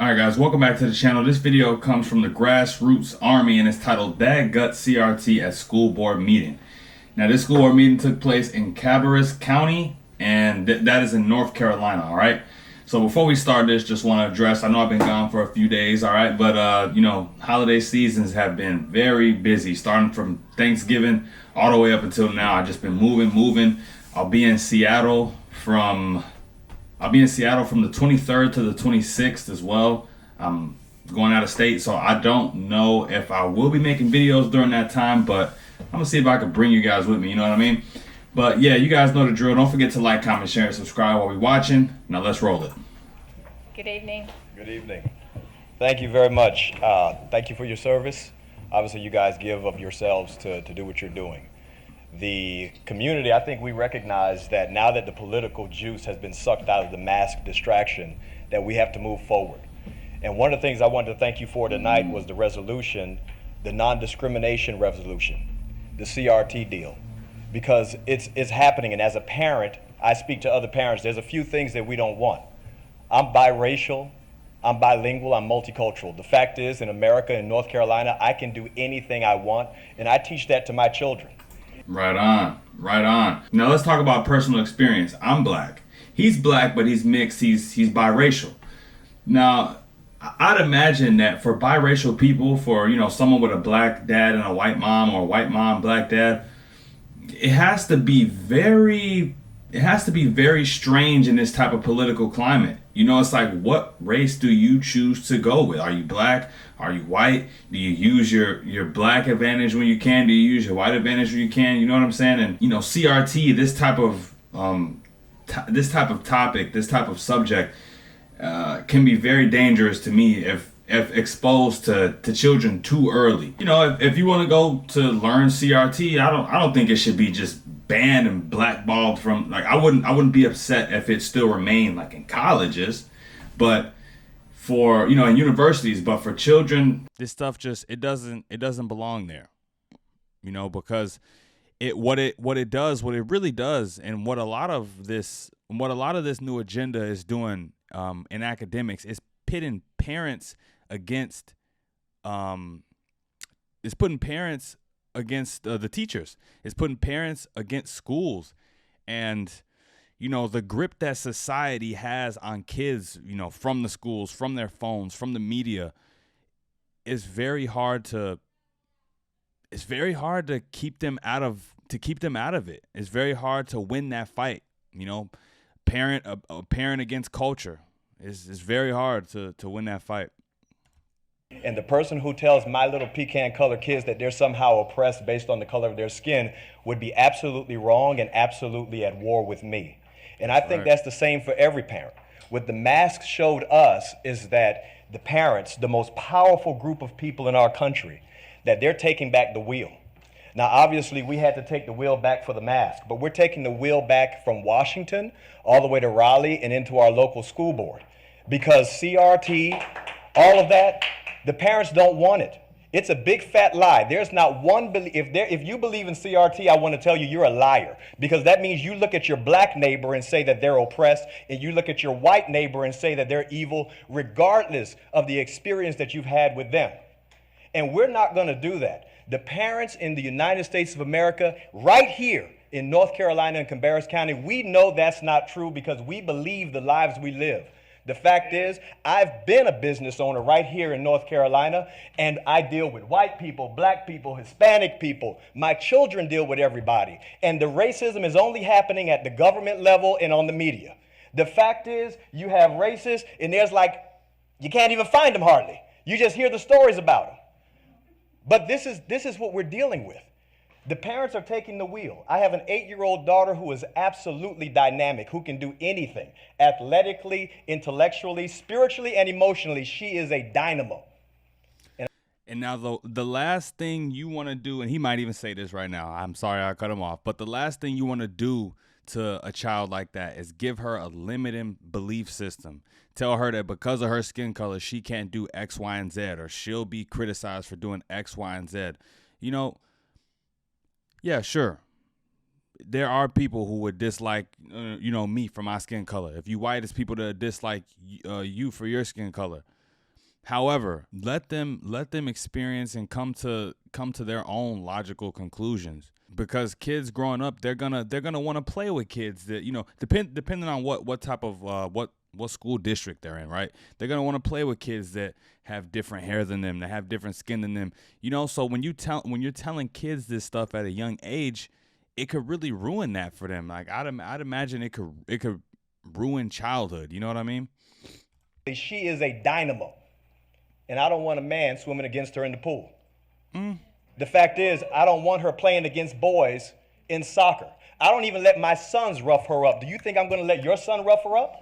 Alright guys, welcome back to the channel. This video comes from the Grassroots Army and it's titled Dad Gut CRT at School Board Meeting. Now this school board meeting took place in Cabarrus County and that is in North Carolina, alright? So before we start this, just want to address, I know I've been gone for a few days, alright? But you know, holiday seasons have been very busy, starting from Thanksgiving all the way up until now. I've just been moving. I'll be in Seattle from the 23rd to the 26th as well. I'm going out of state, so I don't know if I will be making videos during that time, but I'm going to see if I can bring you guys with me, you know what I mean? But yeah, you guys know the drill. Don't forget to like, comment, share, and subscribe while we're watching. Now let's roll it. Good evening. Good evening. Thank you very much. Thank you for your service. Obviously, you guys give of yourselves to do what you're doing. The community, I think we recognize that now that the political juice has been sucked out of the mask distraction, that we have to move forward. And one of the things I wanted to thank you for tonight was the resolution, the non-discrimination resolution, the CRT deal, because it's happening. And as a parent, I speak to other parents, there's a few things that we don't want. I'm biracial, I'm bilingual, I'm multicultural. The fact is, in America, in North Carolina, I can do anything I want, and I teach that to my children. Right on. Now let's talk about personal experience. I'm black. He's black, but he's mixed. He's biracial. Now, I'd imagine that for biracial people, for someone with a black dad and a white mom, or a white mom, black dad, it has to be very strange in this type of political climate. It's like, what race do you choose to go with? Are you black? Are you white? Do you use your black advantage when you can? Do you use your white advantage when you can? You know what I'm saying? And CRT, this type of topic, this type of subject, can be very dangerous to me if exposed to children too early. If you want to go to learn CRT, I don't think it should be just banned and blackballed from, like, I wouldn't be upset if it still remained like in colleges, but for in universities, but for children, this stuff it doesn't belong there, because what it really does, and what a lot of this new agenda is doing in academics is pitting parents against the teachers. It's putting parents against schools, and the grip that society has on kids, from the schools, from their phones, from the media, is very hard to keep them out of it. It's very hard to win that fight. A parent against culture is very hard to win that fight. And the person who tells my little pecan colored kids that they're somehow oppressed based on the color of their skin would be absolutely wrong and absolutely at war with me. And I think that's the same for every parent. What the mask showed us is that the parents, the most powerful group of people in our country, that they're taking back the wheel. Now, obviously, we had to take the wheel back for the mask, but we're taking the wheel back from Washington all the way to Raleigh and into our local school board. Because CRT, all of that, the parents don't want it. It's a big fat lie. There's not one, if you believe in CRT, I want to tell you you're a liar, because that means you look at your black neighbor and say that they're oppressed, and you look at your white neighbor and say that they're evil, regardless of the experience that you've had with them. And we're not going to do that. The parents in the United States of America, right here in North Carolina and Cabarrus County, we know that's not true because we believe the lives we live. The fact is, I've been a business owner right here in North Carolina, and I deal with white people, black people, Hispanic people. My children deal with everybody. And the racism is only happening at the government level and on the media. The fact is, you have racists, and you can't even find them hardly. You just hear the stories about them. But this is what we're dealing with. The parents are taking the wheel. I have an 8-year-old daughter who is absolutely dynamic, who can do anything. Athletically, intellectually, spiritually, and emotionally, she is a dynamo. And now the last thing you want to do, and he might even say this right now, I'm sorry I cut him off, but the last thing you want to do to a child like that is give her a limiting belief system. Tell her that because of her skin color, she can't do X, Y, and Z, or she'll be criticized for doing X, Y, and Z. Yeah, sure. There are people who would dislike, me for my skin color. If you white, it's people that dislike you for your skin color. However, let them experience and come to their own logical conclusions. Because kids growing up, they're gonna want to play with kids that, you know, depending on what type of what school district they're in, right? They're gonna want to play with kids that have different hair than them, that have different skin than them, you know. So when you're telling kids this stuff at a young age, it could really ruin that for them. Like I'd imagine it could ruin childhood. You know what I mean? She is a dynamo, and I don't want a man swimming against her in the pool. The fact is, I don't want her playing against boys in soccer. I don't even let my sons rough her up. Do you think I'm going to let your son rough her up?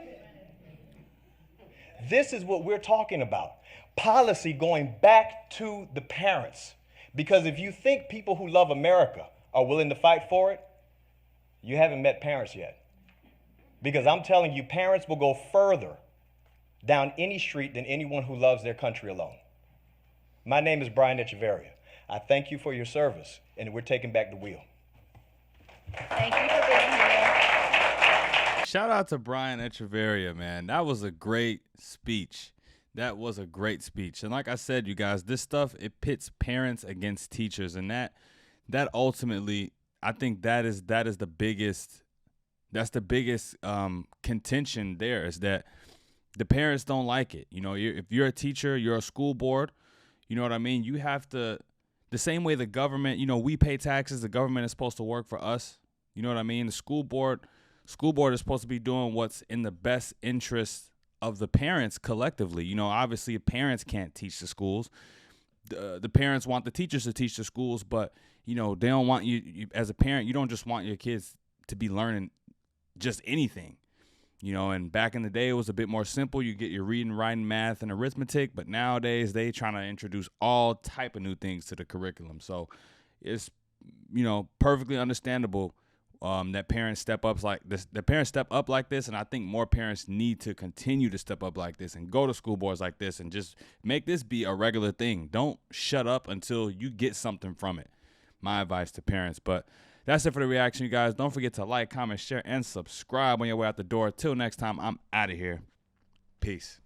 This is what we're talking about. Policy going back to the parents. Because if you think people who love America are willing to fight for it, you haven't met parents yet. Because I'm telling you, parents will go further down any street than anyone who loves their country alone. My name is Brian Echeverria. I thank you for your service, and we're taking back the wheel. Thank you for being here. Shout out to Brian Echeverria, man. That was a great speech. That was a great speech. And like I said, you guys, this stuff, it pits parents against teachers, and that ultimately, I think that is the biggest contention there, is that the parents don't like it. You know, if you're a teacher, you're a school board, you know what I mean? You have to, the same way the government, you know, we pay taxes, the government is supposed to work for us. You know what I mean? The school board is supposed to be doing what's in the best interest of the parents collectively. You know, obviously parents can't teach the schools. The parents want the teachers to teach the schools, but, you know, they don't want you as a parent, you don't just want your kids to be learning just anything. You know, and back in the day, it was a bit more simple. You get your reading, writing, math, and arithmetic. But nowadays, they trying to introduce all type of new things to the curriculum. So it's, you know, perfectly understandable that parents step up like this. The parents step up like this, and I think more parents need to continue to step up like this and go to school boards like this and just make this be a regular thing. Don't shut up until you get something from it. My advice to parents. But that's it for the reaction, you guys. Don't forget to like, comment, share, and subscribe on your way out the door. Till next time, I'm out of here. Peace.